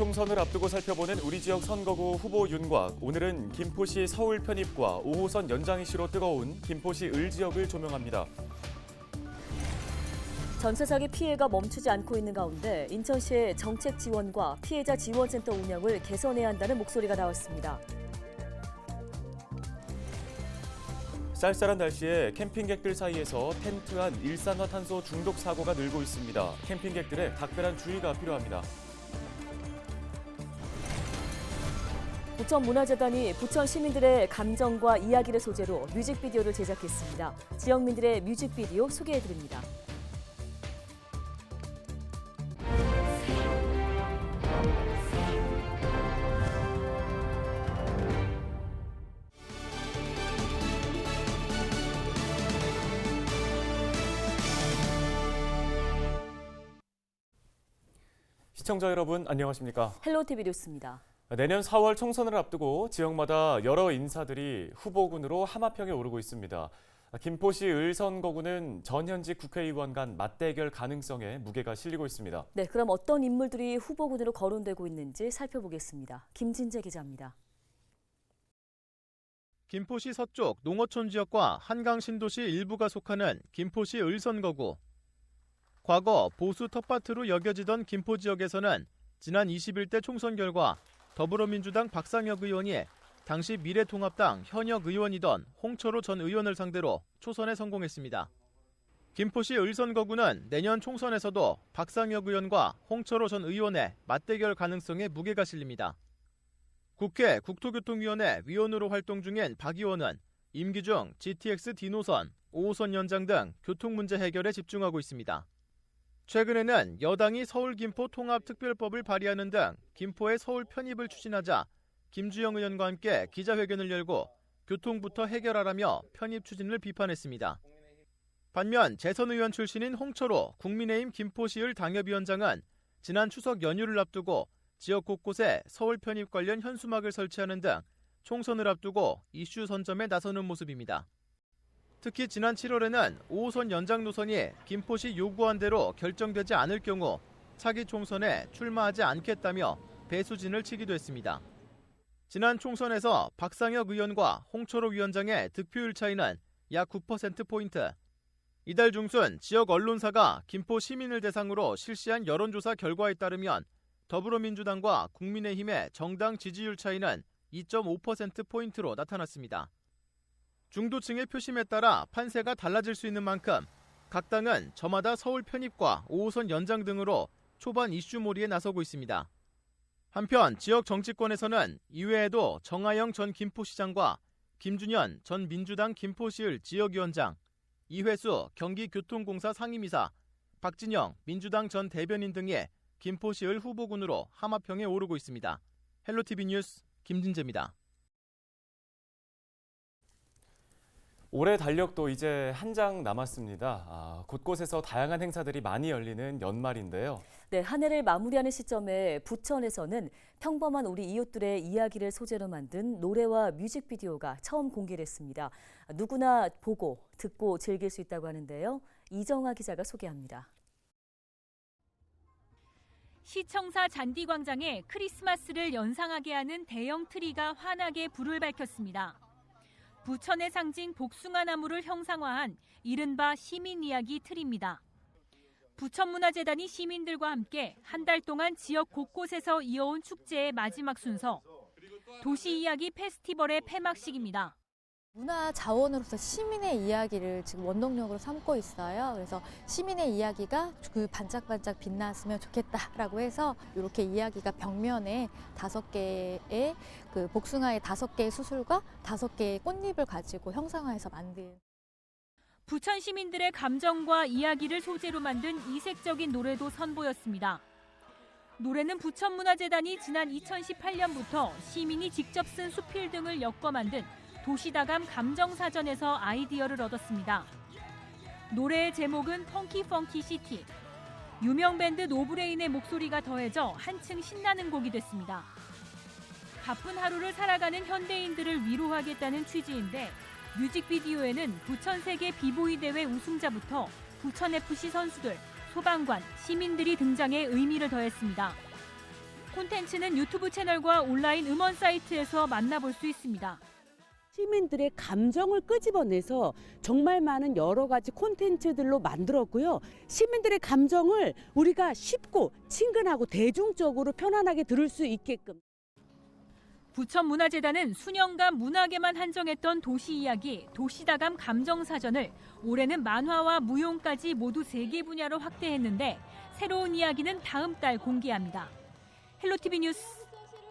총선을 앞두고 살펴보는 우리 지역 선거구 후보 윤곽. 오늘은 김포시 서울 편입과 5호선 연장 이슈로 뜨거운 김포시 을 지역을 조명합니다. 전세사기 피해가 멈추지 않고 있는 가운데 인천시의 정책 지원과 피해자 지원센터 운영을 개선해야 한다는 목소리가 나왔습니다. 쌀쌀한 날씨에 캠핑객들 사이에서 텐트 안 일산화탄소 중독 사고가 늘고 있습니다. 캠핑객들의 각별한 주의가 필요합니다. 부천문화재단이 부천 시민들의 감정과 이야기를 소재로 뮤직비디오를 제작했습니다. 지역민들의 뮤직비디오 소개해드립니다. 시청자 여러분 안녕하십니까? 헬로티비 뉴스입니다. 내년 4월 총선을 앞두고 지역마다 여러 인사들이 후보군으로 하마평에 오르고 있습니다. 김포시 을 선거구는 전현직 국회의원 간 맞대결 가능성에 무게가 실리고 있습니다. 네, 그럼 어떤 인물들이 후보군으로 거론되고 있는지 살펴보겠습니다. 김진재 기자입니다. 김포시 서쪽 농어촌 지역과 한강 신도시 일부가 속하는 김포시 을 선거구. 과거 보수 텃밭으로 여겨지던 김포 지역에서는 지난 21대 총선 결과 더불어민주당 박상혁 의원이 당시 미래통합당 현역 의원이던 홍철호 전 의원을 상대로 초선에 성공했습니다. 김포시 을 선거구는 내년 총선에서도 박상혁 의원과 홍철호 전 의원의 맞대결 가능성에 무게가 실립니다. 국회 국토교통위원회 위원으로 활동 중인 박 의원은 임기 중 GTX D노선, 5호선 연장 등 교통 문제 해결에 집중하고 있습니다. 최근에는 여당이 서울 김포 통합특별법을 발의하는 등 김포의 서울 편입을 추진하자 김주영 의원과 함께 기자회견을 열고 교통부터 해결하라며 편입 추진을 비판했습니다. 반면 재선 의원 출신인 홍철호 국민의힘 김포시을 당협위원장은 지난 추석 연휴를 앞두고 지역 곳곳에 서울 편입 관련 현수막을 설치하는 등 총선을 앞두고 이슈 선점에 나서는 모습입니다. 특히 지난 7월에는 5호선 연장 노선이 김포시 요구한 대로 결정되지 않을 경우 차기 총선에 출마하지 않겠다며 배수진을 치기도 했습니다. 지난 총선에서 박상혁 의원과 홍철호 위원장의 득표율 차이는 약 9%포인트. 이달 중순 지역 언론사가 김포 시민을 대상으로 실시한 여론조사 결과에 따르면 더불어민주당과 국민의힘의 정당 지지율 차이는 2.5%포인트로 나타났습니다. 중도층의 표심에 따라 판세가 달라질 수 있는 만큼 각 당은 저마다 서울 편입과 5호선 연장 등으로 초반 이슈몰이에 나서고 있습니다. 한편 지역 정치권에서는 이외에도 정하영 전 김포시장과 김준현 전 민주당 김포시을 지역위원장, 이회수 경기교통공사 상임이사, 박진영 민주당 전 대변인 등의 김포시을 후보군으로 하마평에 오르고 있습니다. 헬로티비 뉴스 김진재입니다. 올해 달력도 이제 한 장 남았습니다. 곳곳에서 다양한 행사들이 많이 열리는 연말인데요. 네, 한 해를 마무리하는 시점에 부천에서는 평범한 우리 이웃들의 이야기를 소재로 만든 노래와 뮤직비디오가 처음 공개됐습니다. 누구나 보고, 듣고 즐길 수 있다고 하는데요. 이정아 기자가 소개합니다. 시청사 잔디광장에 크리스마스를 연상하게 하는 대형 트리가 환하게 불을 밝혔습니다. 부천의 상징 복숭아나무를 형상화한 이른바 시민이야기 트리입니다. 부천문화재단이 시민들과 함께 한 달 동안 지역 곳곳에서 이어온 축제의 마지막 순서, 도시이야기 페스티벌의 폐막식입니다. 문화 자원으로서 시민의 이야기를 지금 원동력으로 삼고 있어요. 그래서 시민의 이야기가 그 반짝반짝 빛났으면 좋겠다라고 해서 이렇게 이야기가 벽면에 5개의 그 복숭아의 5개의 수술과 5개의 꽃잎을 가지고 형상화해서 만든. 부천 시민들의 감정과 이야기를 소재로 만든 이색적인 노래도 선보였습니다. 노래는 부천문화재단이 지난 2018년부터 시민이 직접 쓴 수필 등을 엮어 만든 도시다감 감정사전에서 아이디어를 얻었습니다. 노래의 제목은 펑키 펑키 시티. 유명 밴드 노브레인의 목소리가 더해져 한층 신나는 곡이 됐습니다. 바쁜 하루를 살아가는 현대인들을 위로하겠다는 취지인데 뮤직비디오에는 부천 세계 비보이 대회 우승자부터 부천FC 선수들, 소방관, 시민들이 등장해 의미를 더했습니다. 콘텐츠는 유튜브 채널과 온라인 음원 사이트에서 만나볼 수 있습니다. 시민들의 감정을 끄집어내서 정말 많은 여러 가지 콘텐츠들로 만들었고요. 시민들의 감정을 우리가 쉽고 친근하고 대중적으로 편안하게 들을 수 있게끔. 부천문화재단은 수년간 문학에만 한정했던 도시 이야기, 도시다감 감정사전을 올해는 만화와 무용까지 모두 3개 분야로 확대했는데 새로운 이야기는 다음 달 공개합니다. 헬로티비 뉴스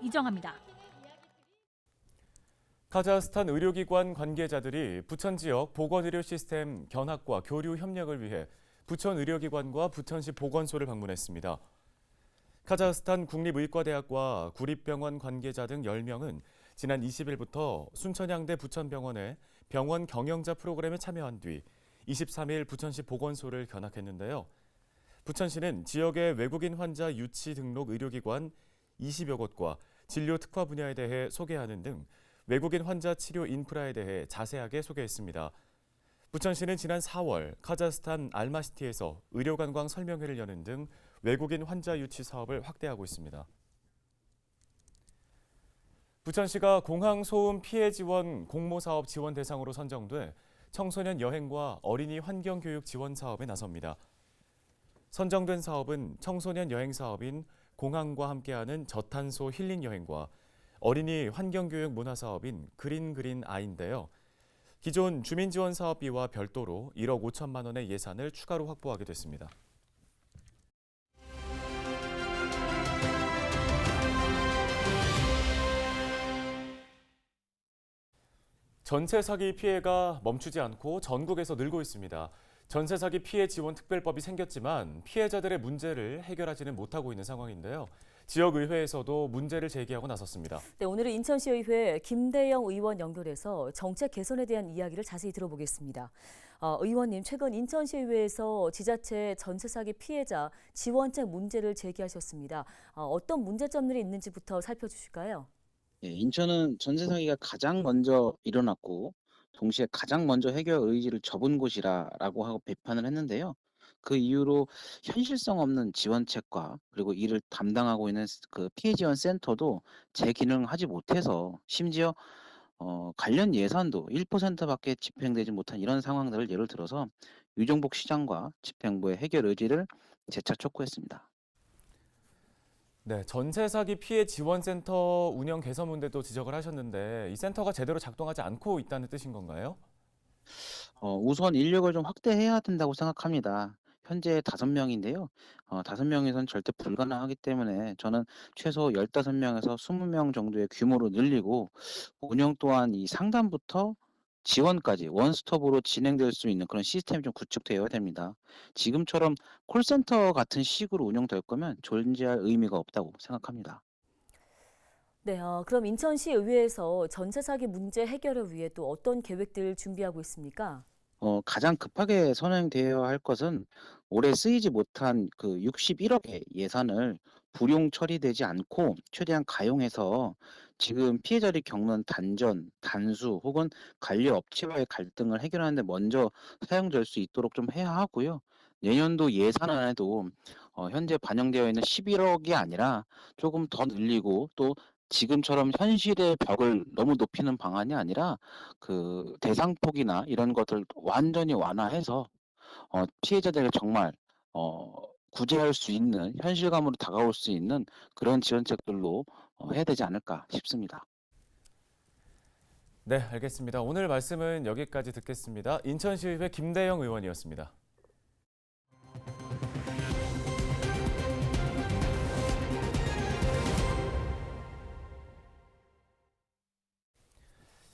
이정아입니다. 카자흐스탄 의료기관 관계자들이 부천 지역 보건의료 시스템 견학과 교류 협력을 위해 부천 의료기관과 부천시 보건소를 방문했습니다. 카자흐스탄 국립의과대학과 구립병원 관계자 등 10명은 지난 20일부터 순천향대 부천병원의 병원 경영자 프로그램에 참여한 뒤 23일 부천시 보건소를 견학했는데요. 부천시는 지역의 외국인 환자 유치 등록 의료기관 20여 곳과 진료 특화 분야에 대해 소개하는 등 외국인 환자 치료 인프라에 대해 자세하게 소개했습니다. 부천시는 지난 4월 카자흐스탄 알마시티에서 의료관광 설명회를 여는 등 외국인 환자 유치 사업을 확대하고 있습니다. 부천시가 공항 소음 피해 지원 공모사업 지원 대상으로 선정돼 청소년 여행과 어린이 환경교육 지원 사업에 나섭니다. 선정된 사업은 청소년 여행 사업인 공항과 함께하는 저탄소 힐링 여행과 어린이 환경교육 문화사업인 그린 아이인데요. 기존 주민지원사업비와 별도로 1억 5천만 원의 예산을 추가로 확보하게 됐습니다. 전세 사기 피해가 멈추지 않고 전국에서 늘고 있습니다. 전세 사기 피해 지원 특별법이 생겼지만 피해자들의 문제를 해결하지는 못하고 있는 상황인데요. 지역의회에서도 문제를 제기하고 나섰습니다. 네, 오늘은 인천시의회 김대영 의원 연결해서 정책 개선에 대한 이야기를 자세히 들어보겠습니다. 의원님, 최근 인천시의회에서 지자체 전세 사기 피해자 지원책 문제를 제기하셨습니다. 어떤 문제점들이 있는지부터 살펴주실까요? 예, 인천은 전세 사기가 가장 먼저 일어났고 동시에 가장 먼저 해결 의지를 접은 곳이라고 하고 비판을 했는데요. 그 이후로 현실성 없는 지원책과 그리고 이를 담당하고 있는 그 피해 지원 센터도 재기능을 하지 못해서 심지어 관련 예산도 1%밖에 집행되지 못한 이런 상황들을 예를 들어서 유정복 시장과 집행부의 해결 의지를 재차 촉구했습니다. 네, 전세 사기 피해 지원센터 운영 개선 문제도 지적을 하셨는데 이 센터가 제대로 작동하지 않고 있다는 뜻인 건가요? 우선 인력을 좀 확대해야 된다고 생각합니다. 현재 5명인데요. 5명에선 절대 불가능하기 때문에 저는 최소 15명에서 20명 정도의 규모로 늘리고 운영 또한 이 상담부터 지원까지 원스톱으로 진행될 수 있는 그런 시스템이 좀 구축되어야 됩니다. 지금처럼 콜센터 같은 식으로 운영될 거면 존재할 의미가 없다고 생각합니다. 네, 그럼 인천시 의회에서 전세 사기 문제 해결을 위해 또 어떤 계획들 준비하고 있습니까? 가장 급하게 선행되어야 할 것은 올해 쓰이지 못한 그 61억의 예산을 불용 처리되지 않고 최대한 가용해서 지금 피해자들이 겪는 단전, 단수 혹은 관리 업체와의 갈등을 해결하는 데 먼저 사용될 수 있도록 좀 해야 하고요. 내년도 예산안에도 현재 반영되어 있는 11억이 아니라 조금 더 늘리고 또 지금처럼 현실의 벽을 너무 높이는 방안이 아니라 그 대상폭이나 이런 것들 완전히 완화해서 피해자들에게 정말 구제할 수 있는 현실감으로 다가올 수 있는 그런 지원책들로 해야 되지 않을까 싶습니다. 네, 알겠습니다. 오늘 말씀은 여기까지 듣겠습니다. 인천시의회 김대영 의원이었습니다.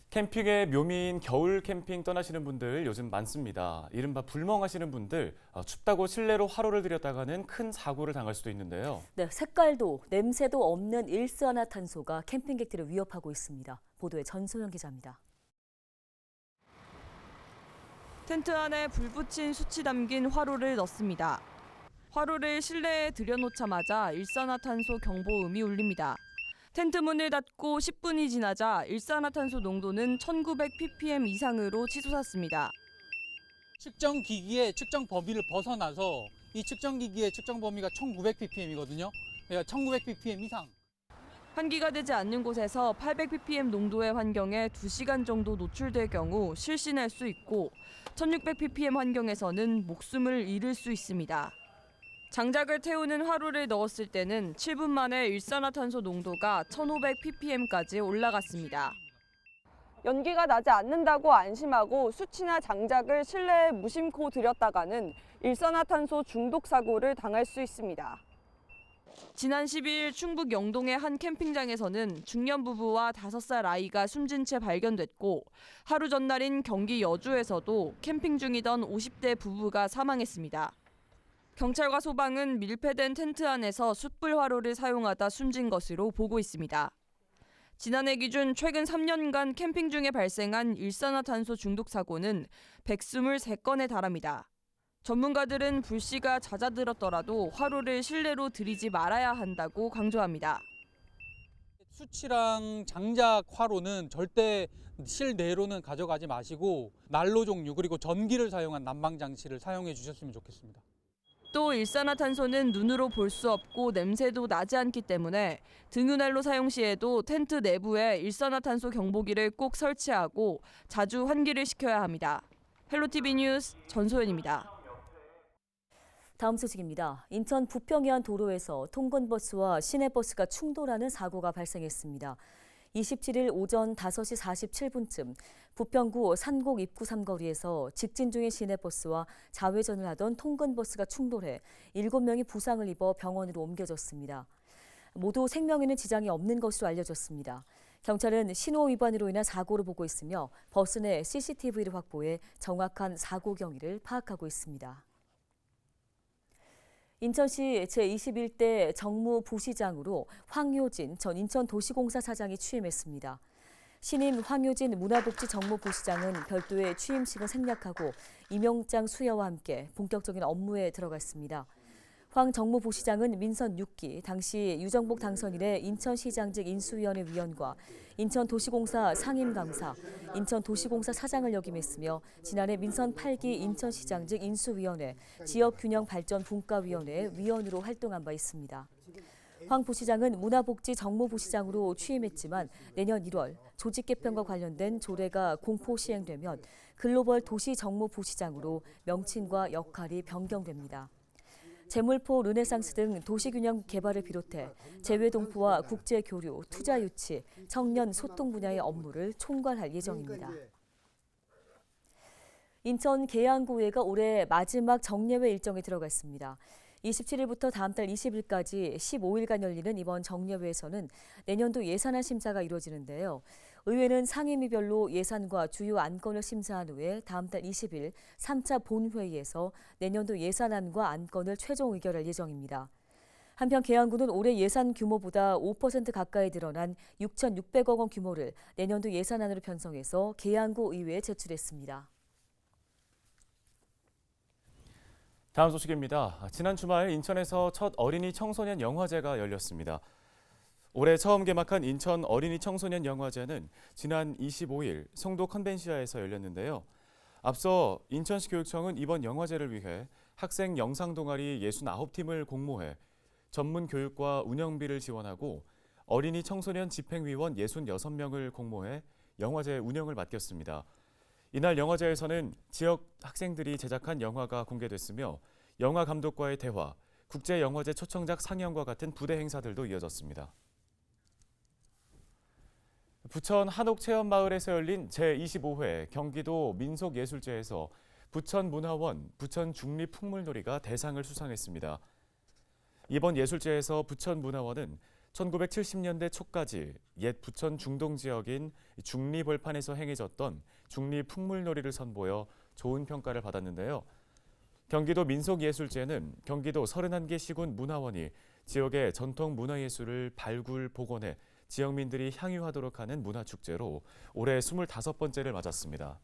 캠핑의 묘미인 겨울 캠핑 떠나시는 분들 요즘 많습니다. 이른바 불멍하시는 분들, 춥다고 실내로 화로를 들였다가는 큰 사고를 당할 수도 있는데요. 네, 색깔도 냄새도 없는 일산화탄소가 캠핑객들을 위협하고 있습니다. 보도에 전소영 기자입니다. 텐트 안에 불 붙인 수치 담긴 화로를 넣습니다. 화로를 실내에 들여놓자마자 일산화탄소 경보음이 울립니다. 텐트 문을 닫고 10분이 지나자 일산화탄소 농도는 1900ppm 이상으로 치솟았습니다. 측정기기의 측정 범위를 벗어나서 이 측정기기의 측정 범위가 1900ppm이거든요. 1900ppm 이상. 환기가 되지 않는 곳에서 800ppm 농도의 환경에 2시간 정도 노출될 경우 실신할 수 있고 1600ppm 환경에서는 목숨을 잃을 수 있습니다. 장작을 태우는 화로를 넣었을 때는 7분 만에 일산화탄소 농도가 1500ppm까지 올라갔습니다. 연기가 나지 않는다고 안심하고 수치나 장작을 실내에 무심코 들였다가는 일산화탄소 중독 사고를 당할 수 있습니다. 지난 12일 충북 영동의 한 캠핑장에서는 중년 부부와 5살 아이가 숨진 채 발견됐고 하루 전날인 경기 여주에서도 캠핑 중이던 50대 부부가 사망했습니다. 경찰과 소방은 밀폐된 텐트 안에서 숯불 화로를 사용하다 숨진 것으로 보고 있습니다. 지난해 기준 최근 3년간 캠핑 중에 발생한 일산화탄소 중독 사고는 123건에 달합니다. 전문가들은 불씨가 잦아들었더라도 화로를 실내로 들이지 말아야 한다고 강조합니다. 수치랑 장작 화로는 절대 실내로는 가져가지 마시고 난로 종류 그리고 전기를 사용한 난방 장치를 사용해 주셨으면 좋겠습니다. 또 일산화탄소는 눈으로 볼 수 없고 냄새도 나지 않기 때문에 등유난로 사용 시에도 텐트 내부에 일산화탄소 경보기를 꼭 설치하고 자주 환기를 시켜야 합니다. 헬로티비 뉴스 전소연입니다. 다음 소식입니다. 인천 부평해안 도로에서 통근버스와 시내버스가 충돌하는 사고가 발생했습니다. 27일 오전 5시 47분쯤 부평구 산곡 입구 삼거리에서 직진 중인 시내버스와 좌회전을 하던 통근버스가 충돌해 7명이 부상을 입어 병원으로 옮겨졌습니다. 모두 생명에는 지장이 없는 것으로 알려졌습니다. 경찰은 신호 위반으로 인한 사고로 보고 있으며 버스 내 CCTV를 확보해 정확한 사고 경위를 파악하고 있습니다. 인천시 제21대 정무부시장으로 황효진 전 인천도시공사 사장이 취임했습니다. 신임 황효진 문화복지정무부시장은 별도의 취임식을 생략하고 임명장 수여와 함께 본격적인 업무에 들어갔습니다. 황 정무부시장은 민선 6기 당시 유정복 당선인의 인천시장직 인수위원회 위원과 인천도시공사 상임감사, 인천도시공사 사장을 역임했으며 지난해 민선 8기 인천시장직 인수위원회, 지역균형발전분과위원회 위원으로 활동한 바 있습니다. 황 부시장은 문화복지정무부시장으로 취임했지만 내년 1월 조직 개편과 관련된 조례가 공포 시행되면 글로벌 도시정무부시장으로 명칭과 역할이 변경됩니다. 재물포 르네상스 등 도시균형 개발을 비롯해 재외동포와 국제교류, 투자 유치, 청년 소통 분야의 업무를 총괄할 예정입니다. 인천 계양구회가 올해 마지막 정례회 일정에 들어갔습니다. 27일부터 다음 달 20일까지 15일간 열리는 이번 정례회에서는 내년도 예산안 심사가 이루어지는데요. 의회는 상임위별로 예산과 주요 안건을 심사한 후에 다음 달 20일 3차 본회의에서 내년도 예산안과 안건을 최종 의결할 예정입니다. 한편 계양구는 올해 예산 규모보다 5% 가까이 늘어난 6,600억 원 규모를 내년도 예산안으로 편성해서 계양구 의회에 제출했습니다. 다음 소식입니다. 지난 주말 인천에서 첫 어린이 청소년 영화제가 열렸습니다. 올해 처음 개막한 인천 어린이 청소년 영화제는 지난 25일 송도 컨벤시아에서 열렸는데요. 앞서 인천시 교육청은 이번 영화제를 위해 학생 영상 동아리 69팀을 공모해 전문 교육과 운영비를 지원하고 어린이 청소년 집행위원 66명을 공모해 영화제 운영을 맡겼습니다. 이날 영화제에서는 지역 학생들이 제작한 영화가 공개됐으며 영화 감독과의 대화, 국제영화제 초청작 상영과 같은 부대 행사들도 이어졌습니다. 부천 한옥체험마을에서 열린 제25회 경기도 민속예술제에서 부천문화원, 부천중립풍물놀이가 대상을 수상했습니다. 이번 예술제에서 부천문화원은 1970년대 초까지 옛 부천 중동 지역인 중리벌판에서 행해졌던 중리풍물놀이를 선보여 좋은 평가를 받았는데요. 경기도 민속예술제는 경기도 31개 시군 문화원이 지역의 전통 문화예술을 발굴, 복원해 지역민들이 향유하도록 하는 문화축제로 올해 25번째를 맞았습니다.